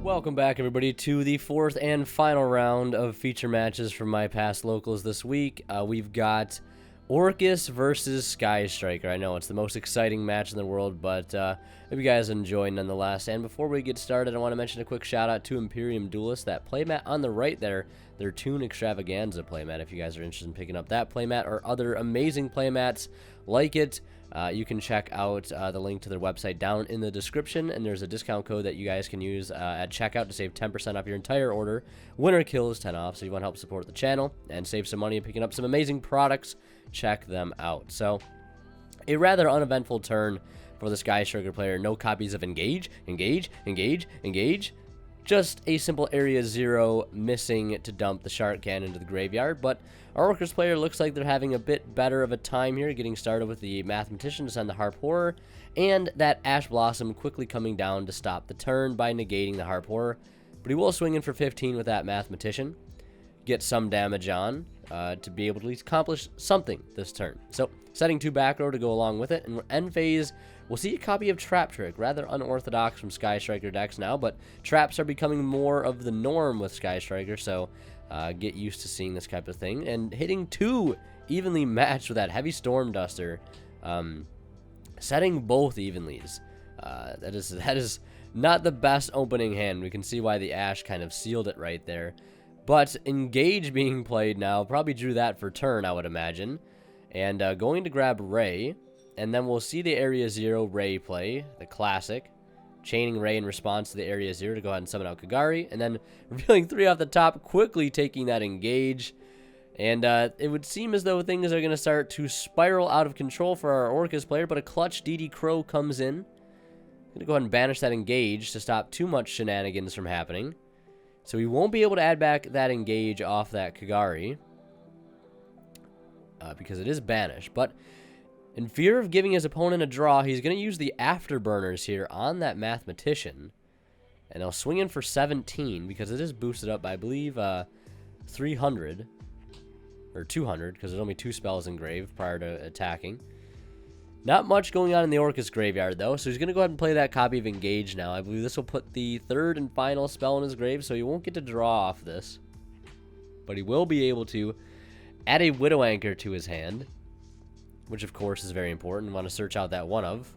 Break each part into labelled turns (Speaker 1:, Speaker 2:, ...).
Speaker 1: Welcome back, everybody, to the fourth and final round of feature matches from my past locals this week. We've got Orcust versus Sky Striker. I know it's the most exciting match in the world, but hope you guys enjoy nonetheless. And before we get started, I want to mention a quick shout out to Imperium Duelist. That playmat on the right there, their Toon Extravaganza playmat. If you guys are interested in picking up that playmat or other amazing playmats like it, you can check out the link to their website down in the description, and there's a discount code that you guys can use at checkout to save 10% off your entire order. Winner kills 10 off, so you want to help support the channel and save some money picking up some amazing products. Check them out. So, a rather uneventful turn for the Sky Striker player. No copies of Engage. Just a simple Area 0 missing to dump the Shark Cannon into the graveyard, but our Orcust player looks like they're having a bit better of a time here, getting started with the Mathematician to send the Harp Horror, and that Ash Blossom quickly coming down to stop the turn by negating the Harp Horror. But he will swing in for 15 with that Mathematician, get some damage on to be able to at least accomplish something this turn. So, setting 2 back row to go along with it, and end phase, we'll see a copy of Trap Trick, rather unorthodox from Sky Striker decks now, but traps are becoming more of the norm with Sky Striker, so get used to seeing this type of thing. And hitting 2 evenly matched with that Heavy Storm Duster, setting both evenlies. That is not the best opening hand. We can see why the Ash kind of sealed it right there. But Engage being played now, probably drew that for turn, I would imagine. And going to grab Ray, and then we'll see the Area 0 Ray play, the classic. Chaining Ray in response to the Area 0 to go ahead and summon out Kagari, and then revealing 3 off the top, quickly taking that Engage. And it would seem as though things are going to start to spiral out of control for our Orcust player, but a clutch DD Crow comes in. I'm going to go ahead and banish that Engage to stop too much shenanigans from happening. So we won't be able to add back that Engage off that Kagari, because it is banished. But in fear of giving his opponent a draw, he's going to use the Afterburners here on that Mathematician. And he'll swing in for 17, because it is boosted up by, I believe, 300. Or 200, because there's only 2 spells engraved prior to attacking. Not much going on in the Orcust graveyard, though, so he's going to go ahead and play that copy of Engage now. I believe this will put the 3rd and final spell in his grave, so he won't get to draw off this. But he will be able to add a Widow Anchor to his hand, which, of course, is very important. We want to search out that one of.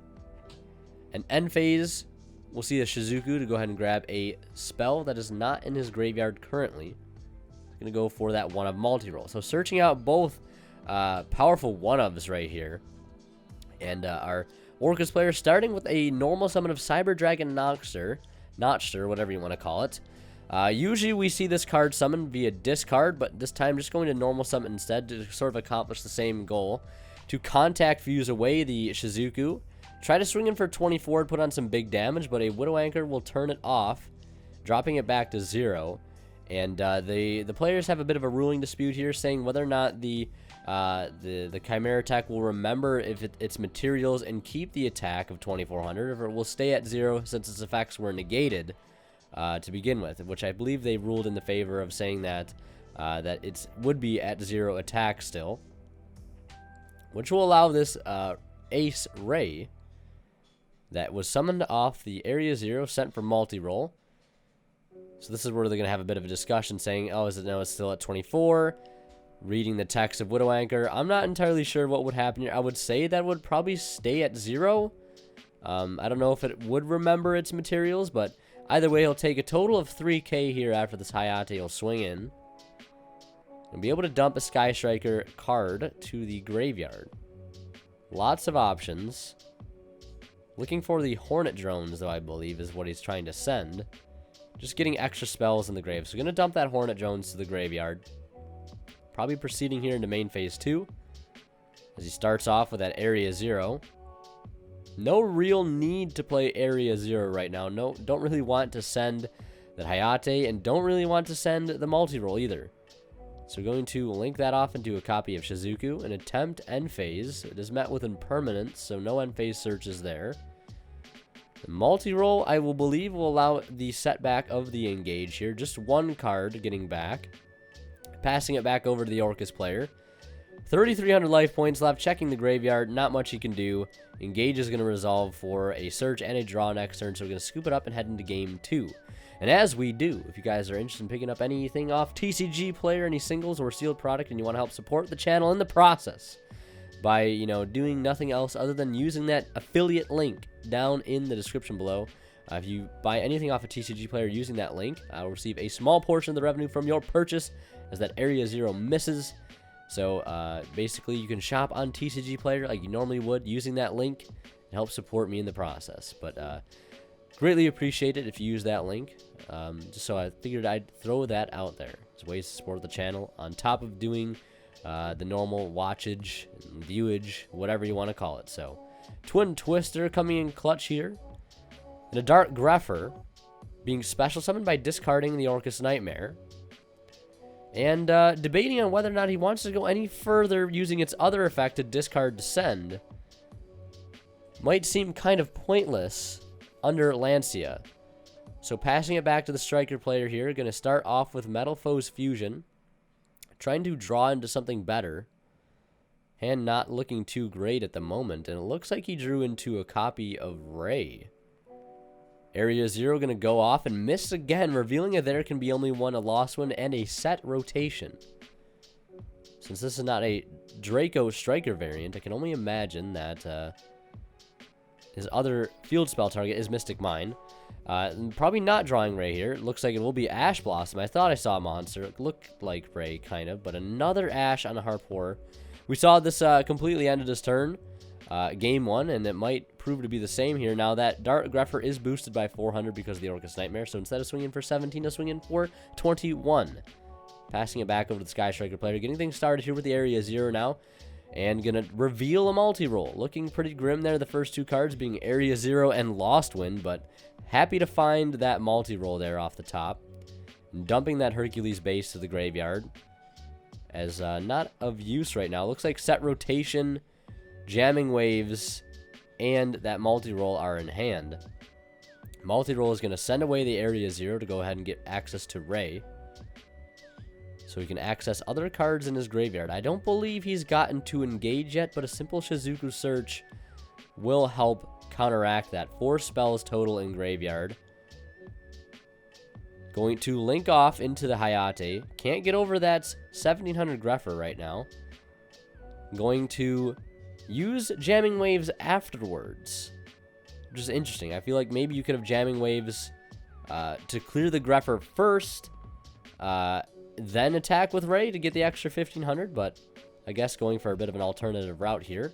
Speaker 1: And end phase, we'll see a Shizuku to go ahead and grab a spell that is not in his graveyard currently. He's going to go for that one of multi-roll. So searching out both powerful one-ofs right here. And our Orcust player starting with a normal summon of Cyber Dragon Notchster, whatever you want to call it. Usually we see this card summoned via discard, but this time just going to normal summon instead to sort of accomplish the same goal. To contact fuse away the Shizuku. Try to swing in for 24 to put on some big damage, but a Widow Anchor will turn it off, dropping it back to 0. And the players have a bit of a ruling dispute here, saying whether or not the Chimera attack will remember if its materials and keep the attack of 2400, or if it will stay at 0 since its effects were negated to begin with, which I believe they ruled in the favor of saying that it would be at 0 attack still, which will allow this Ace Ray that was summoned off the Area 0, sent for multi-roll. So this is where they're going to have a bit of a discussion saying, oh, it's still at 24. Reading the text of Widow Anchor. I'm not entirely sure what would happen here. I would say that would probably stay at 0. I don't know if it would remember its materials, but either way, he'll take a total of 3k here after this Hayate. He'll swing in and be able to dump a Sky Striker card to the graveyard. Lots of options. Looking for the Hornet Drones, though, I believe, is what he's trying to send. Just getting extra spells in the grave. So going to dump that Hornet Drones to the graveyard. Probably proceeding here into main phase 2. As he starts off with that Area 0. No real need to play Area 0 right now. No, don't really want to send that Hayate, and don't really want to send the multi-roll either. So we're going to link that off into a copy of Shizuku and attempt end phase. It is met with impermanence, so no end phase searches there. The multi-roll, I will believe, will allow the setback of the Engage here. Just 1 card getting back. Passing it back over to the Orcust player. 3,300 life points left. Checking the graveyard. Not much he can do. Engage is going to resolve for a search and a draw next turn, so we're going to scoop it up and head into game 2. And as we do, if you guys are interested in picking up anything off TCG Player, any singles or sealed product, and you want to help support the channel in the process by, you know, doing nothing else other than using that affiliate link down in the description below. If you buy anything off a TCG Player using that link, I'll receive a small portion of the revenue from your purchase as that Area 0 misses. So basically, you can shop on TCG Player like you normally would using that link and help support me in the process. But greatly appreciate it if you use that link. Just so I figured I'd throw that out there. There's ways to support the channel on top of doing the normal watchage, viewage, whatever you want to call it. So, Twin Twister coming in clutch here. And a Dark Grepher being special summoned by discarding the Orcust Nightmare. And debating on whether or not he wants to go any further using its other effect to discard Descend. Might seem kind of pointless under Lancia. So passing it back to the striker player here. Going to start off with Metal Foe's Fusion. Trying to draw into something better. Hand not looking too great at the moment. And it looks like he drew into a copy of Ray. Area 0 going to go off and miss again, revealing that there can be only one, a lost one, and a set rotation. Since this is not a Draco striker variant, I can only imagine that his other field spell target is Mystic Mine. Probably not drawing Ray here. It looks like it will be Ash Blossom. I thought I saw a monster. It looked like Ray, kind of. But another Ash on a Harpor. We saw this completely ended his turn. Game 1, and it might prove to be the same here. Now, that Dark Grepher is boosted by 400 because of the Orcust Nightmare. So instead of swinging for 17, I'll swing in for 21. Passing it back over to the Sky Striker player. Getting things started here with the Area 0 now. And going to reveal a multi-roll. Looking pretty grim there, the first two cards being Area 0 and Lost Wind, but happy to find that multi-roll there off the top. And dumping that Hercules base to the graveyard as not of use right now. Looks like set rotation, jamming waves, and that multi-roll are in hand. Multi-roll is going to send away the Area 0 to go ahead and get access to Ray. So he can access other cards in his graveyard. I don't believe he's gotten to engage yet, but a simple Shizuku Search will help counteract that. 4 spells total in graveyard. Going to link off into the Hayate. Can't get over that 1700 Grepher right now. Going to use Jamming Waves afterwards, which is interesting. I feel like maybe you could have Jamming Waves to clear the Grepher first, then attack with Ray to get the extra 1500, but I guess going for a bit of an alternative route here.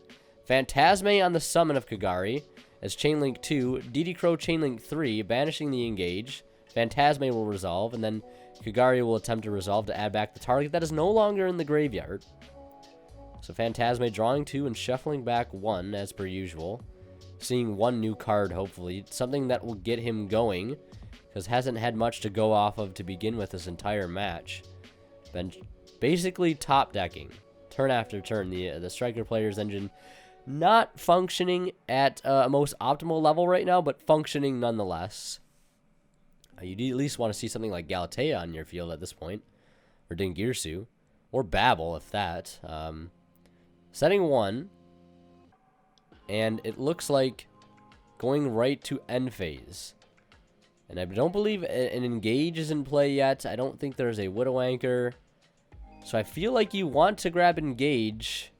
Speaker 1: Phantasme on the summon of Kagari as Chainlink 2, DD Crow Chainlink 3, banishing the engage. Phantasme will resolve, and then Kagari will attempt to resolve to add back the target that is no longer in the graveyard. So Phantasme drawing 2 and shuffling back 1 as per usual. Seeing 1 new card, hopefully. Something that will get him going, because hasn't had much to go off of to begin with this entire match. Been basically top decking turn after turn. The striker player's engine not functioning at a most optimal level right now, but functioning nonetheless. You'd at least want to see something like Galatea on your field at this point, or Dingirsu, or Babel if that. Setting 1, and it looks like going right to end phase. And I don't believe an engage is in play yet. I don't think there's a Widow Anchor. So I feel like you want to grab engage.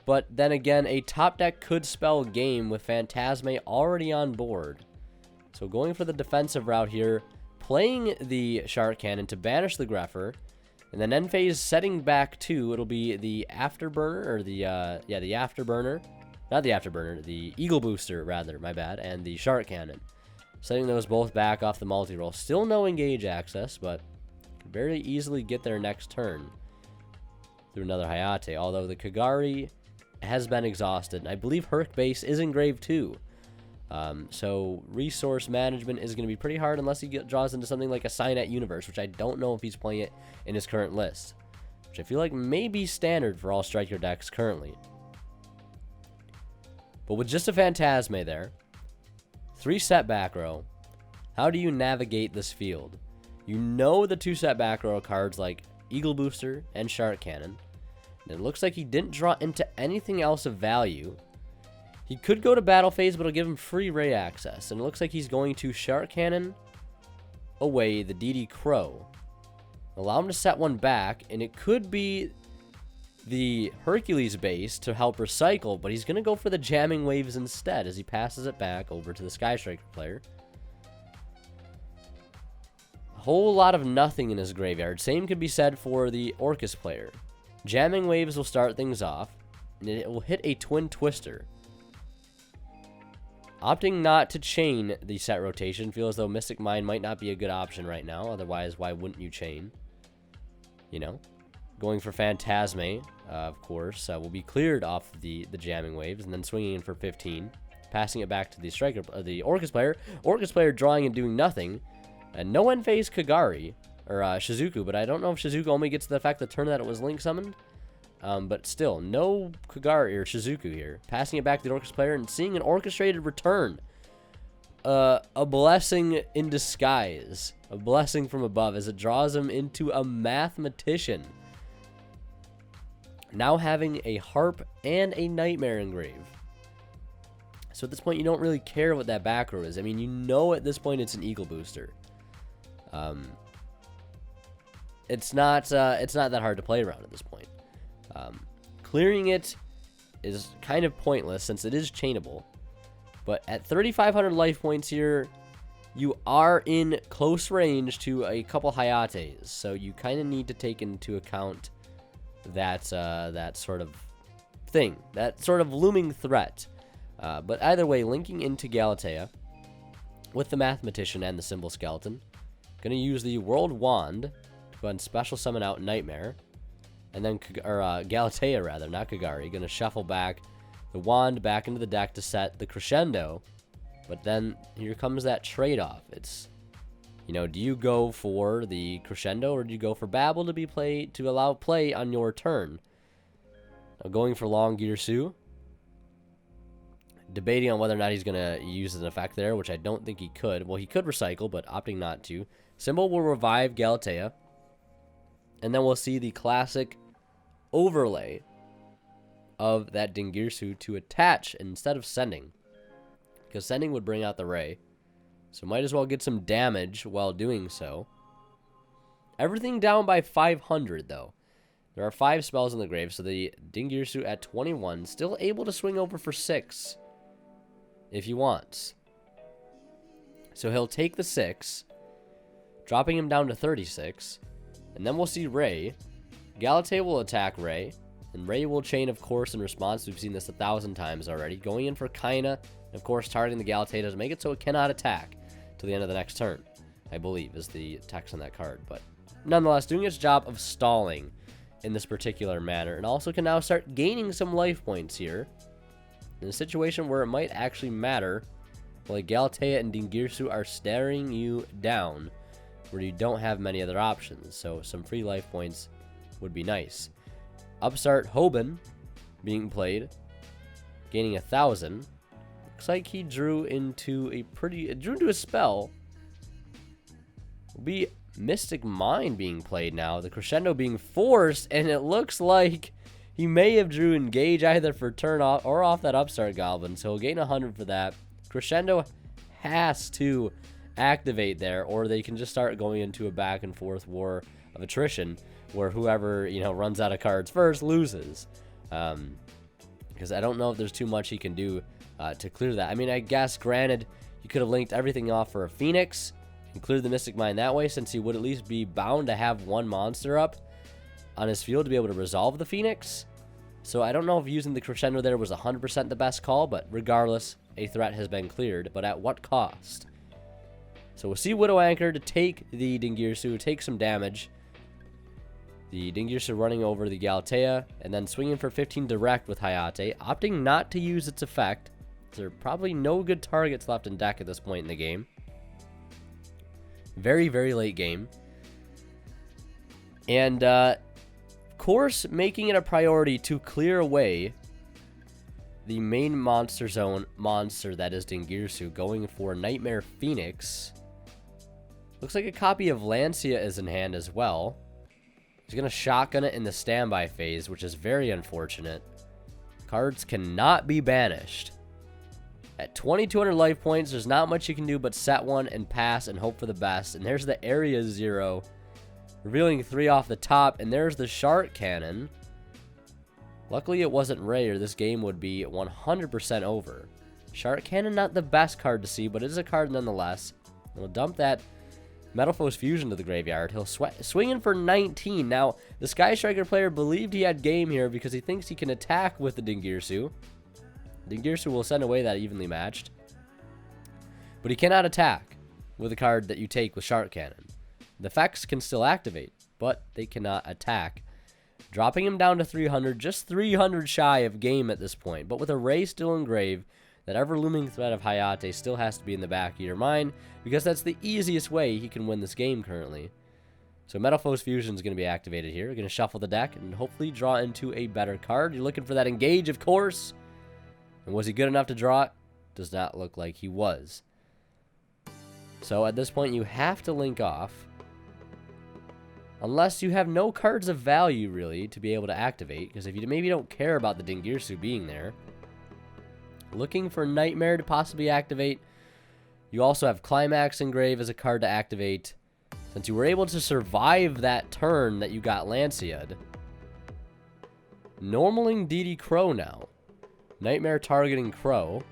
Speaker 1: But then again, a top deck could spell game with Phantasme already on board. So going for the defensive route here. Playing the Shark Cannon to banish the Grepher. And then end phase setting back 2. It'll be the Afterburner, or the Afterburner. Not the Afterburner, the Eagle Booster, rather, my bad. And the Shark Cannon. Setting those both back off the multi-roll. Still no engage access, but can very easily get there next turn through another Hayate. Although the Kagari has been exhausted. And I believe Herc base is engraved too. So resource management is going to be pretty hard unless he draws into something like a Signet Universe, which I don't know if he's playing it in his current list. Which I feel like may be standard for all striker decks currently. But with just a Phantasme there, 3 set back row, how do you navigate this field? You know the 2 set back row cards like Eagle Booster and Shark Cannon. And it looks like he didn't draw into anything else of value. He could go to battle phase, but it'll give him free Ray access. And it looks like he's going to Shark Cannon away the DD Crow. Allow him to set one back, and it could be the Hercules base to help recycle, but he's going to go for the Jamming Waves instead as he passes it back over to the Sky Striker player. A whole lot of nothing in his graveyard. Same could be said for the Orcust player. Jamming Waves will start things off, and it will hit a Twin Twister. Opting not to chain the set rotation, feel as though Mystic Mine might not be a good option right now. Otherwise, why wouldn't you chain? You know, going for Phantasme, of course, will be cleared off the Jamming Waves, and then swinging in for 15, passing it back to the striker, the Orcust player. Orcust player drawing and doing nothing, and no end phase Kagari or Shizuku, but I don't know if Shizuku only gets the fact the turn that it was Link summoned. But still, no Kagari or Shizuku here. Passing it back to the Orcust player and seeing an orchestrated return. A blessing in disguise. A blessing from above as it draws him into a Mathematician. Now having a Harp and a Nightmare engrave. So at this point, you don't really care what that back row is. I mean, you know at this point it's an Eagle Booster. It's not that hard to play around at this point. Clearing it is kind of pointless since it is chainable. But at 3,500 life points here, you are in close range to a couple Hayates. So you kind of need to take into account that sort of thing, that sort of looming threat. But either way, linking into Galatea with the Mathematician and the Symbol Skeleton. Going to use the World Wand to go ahead and special summon out Nightmare. And then, Galatea rather, not Kagari. Going to shuffle back the Wand back into the deck to set the Crescendo. But then, here comes that trade-off. It's, you know, do you go for the Crescendo or do you go for Babel to be played, to allow play on your turn? Now, going for Long Girsu. Debating on whether or not he's going to use an effect there, which I don't think he could. Well, he could recycle, but opting not to. Symbol will revive Galatea. And then we'll see the classic overlay of that Dingirsu to attach instead of sending. Because sending would bring out the Ray. So might as well get some damage while doing so. Everything down by 500, though. There are 5 spells in the grave, so the Dingirsu at 21, still able to swing over for 6 if he wants. So he'll take the 6, dropping him down to 36. And then we'll see Ray. Galatea will attack Ray. And Ray will chain, of course, in response. We've seen this 1,000 times already. Going in for Kaina. Of course, targeting the Galatea doesn't make it so it cannot attack till the end of the next turn, I believe, is the text on that card. But nonetheless, doing its job of stalling in this particular manner. And also can now start gaining some life points here. In a situation where it might actually matter. While Galatea and Dingirsu are staring you down. Where you don't have many other options. So some free life points would be nice. Upstart Hoban being played. Gaining 1,000. Looks like he drew into a spell. Will be Mystic Mine being played now. The Crescendo being forced. And it looks like he may have drew Engage either for turn off or off that Upstart Goblin. So he'll gain 100 for that. Crescendo has to activate there, or they can just start going into a back and forth war of attrition where whoever, you know, runs out of cards first loses. Because I don't know if there's too much he can do to clear that. I mean, I guess, granted, you could have linked everything off for a Phoenix and cleared the Mystic Mine that way, since he would at least be bound to have one monster up on his field to be able to resolve the Phoenix. So I don't know if using the Crescendo there was 100% the best call, but regardless, a threat has been cleared. But at what cost? So we'll see Widow Anchor to take the Dingirsu, take some damage. The Dingirsu running over the Galatea, and then swinging for 15 direct with Hayate, opting not to use its effect. There are probably no good targets left in deck at this point in the game. Very, very late game. And, of course, making it a priority to clear away the main monster zone monster that is Dingirsu, going for Nightmare Phoenix. Looks like a copy of Lancia is in hand as well. He's going to shotgun it in the standby phase, which is very unfortunate. Cards cannot be banished At 2,200 life points, there's not much you can do but set one and pass and hope for the best. And there's the Area 0, revealing 3 off the top. And there's the Shark Cannon. Luckily, it wasn't rare. This game would be 100% over. Shark Cannon, not the best card to see, but it is a card nonetheless. We'll dump that Metalfoes Fusion to the graveyard. He'll swing in for 19. Now, the Sky Striker player believed he had game here because he thinks he can attack with the Dingirsu. Dingirsu will send away that evenly matched. But he cannot attack with a card that you take with Shark Cannon. The effects can still activate, but they cannot attack. Dropping him down to 300, just 300 shy of game at this point. But with a Ray still engraved, that ever-looming threat of Hayate still has to be in the back of your mind, because that's the easiest way he can win this game currently. So Metalfoes Fusion is going to be activated here. We're going to shuffle the deck and hopefully draw into a better card. You're looking for that Engage, of course. And was he good enough to draw it? Does not look like he was. So at this point, you have to link off. Unless you have no cards of value, really, to be able to activate. Because if you maybe don't care about the Dingirsu being there. Looking for Nightmare to possibly activate. You also have Climax Engrave as a card to activate. Since you were able to survive that turn that you got Lancia'd. Normaling DD Crow now. Nightmare targeting Crow.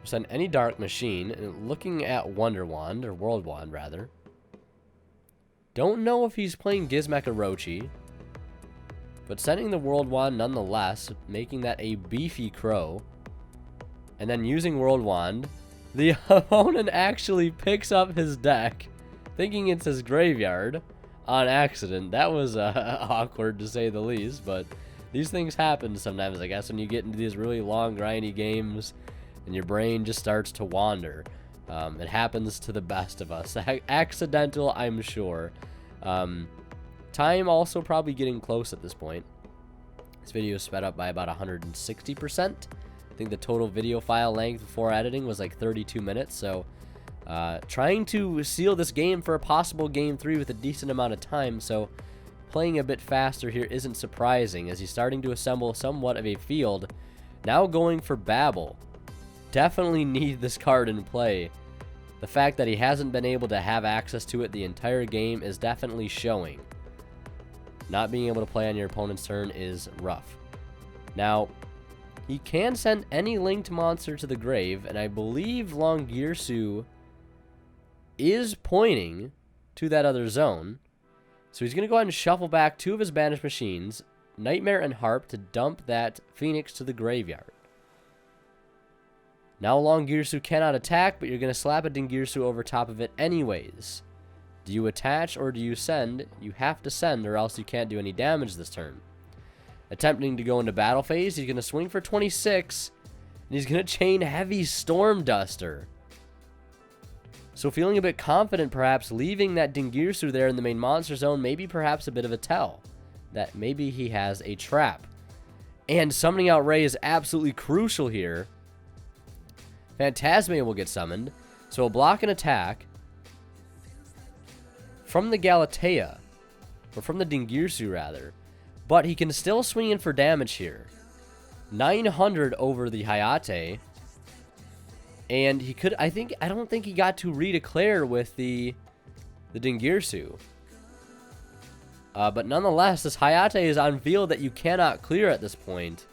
Speaker 1: Send any Dark Machine. And looking at Wonder Wand, or World Wand rather. Don't know if he's playing Gizmek Orochi. But sending the World Wand nonetheless, making that a beefy Crow. And then using World Wand, the opponent actually picks up his deck, thinking it's his graveyard, on accident. That was awkward to say the least, but these things happen sometimes, I guess, when you get into these really long, grindy games, and your brain just starts to wander. It happens to the best of us. Accidental, I'm sure. Time also probably getting close at this point. This video is sped up by about 160%. I think the total video file length before editing was like 32 minutes. So trying to seal this game for a possible game 3 with a decent amount of time. So playing a bit faster here isn't surprising as he's starting to assemble somewhat of a field. Now going for Babel. Definitely need this card in play. The fact that he hasn't been able to have access to it the entire game is definitely showing. Not being able to play on your opponent's turn is rough. Now, he can send any linked monster to the grave, and I believe Longirsu is pointing to that other zone. So he's going to go ahead and shuffle back 2 of his banished machines, Nightmare and Harp, to dump that Phoenix to the graveyard. Now Longirsu cannot attack, but you're going to slap a Dingirsu over top of it anyways. Do you attach or do you send? You have to send or else you can't do any damage this turn. Attempting to go into battle phase, he's going to swing for 26, and he's going to chain Heavy Storm Duster. So feeling a bit confident perhaps, leaving that Dingirsu there in the main monster zone, maybe perhaps a bit of a tell that maybe he has a trap. And summoning out Ray is absolutely crucial here. Phantasmia will get summoned, so he'll block an attack from the Galatea, or from the Dingirsu rather, but he can still swing in for damage here. 900 over the Hayate, and he could, I don't think he got to redeclare with the Dingirsu. But nonetheless, this Hayate is on field that you cannot clear at this point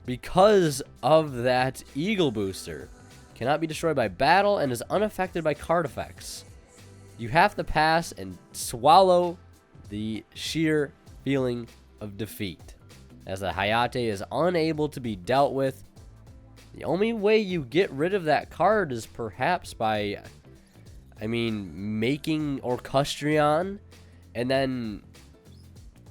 Speaker 1: because of that Eagle Booster. Cannot be destroyed by battle and is unaffected by card effects. You have to pass and swallow the sheer feeling of defeat, as the Hayate is unable to be dealt with. The only way you get rid of that card is perhaps by, making Orcustrion and then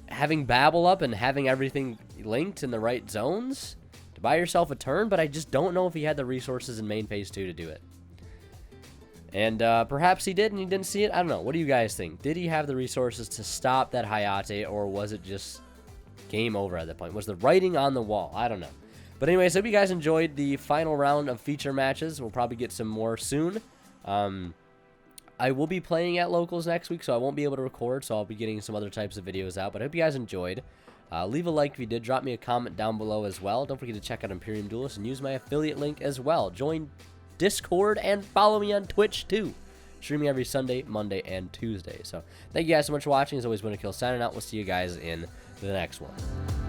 Speaker 1: having Babel up and having everything linked in the right zones to buy yourself a turn, but I just don't know if he had the resources in main phase 2 to do it. And perhaps he did and he didn't see it. I don't know. What do you guys think? Did he have the resources to stop that Hayate, or was it just game over at that point? Was the writing on the wall? I don't know. But anyways, I hope you guys enjoyed the final round of feature matches. We'll probably get some more soon. I will be playing at locals next week, so I won't be able to record, so I'll be getting some other types of videos out. But I hope you guys enjoyed. Leave a like if you did. Drop me a comment down below as well. Don't forget to check out Imperium Duelist and use my affiliate link as well. Join Discord and follow me on Twitch too. Streaming every Sunday, Monday, and Tuesday. So thank you guys so much for watching. As always, WinnerKill signing out. We'll see you guys in the next one.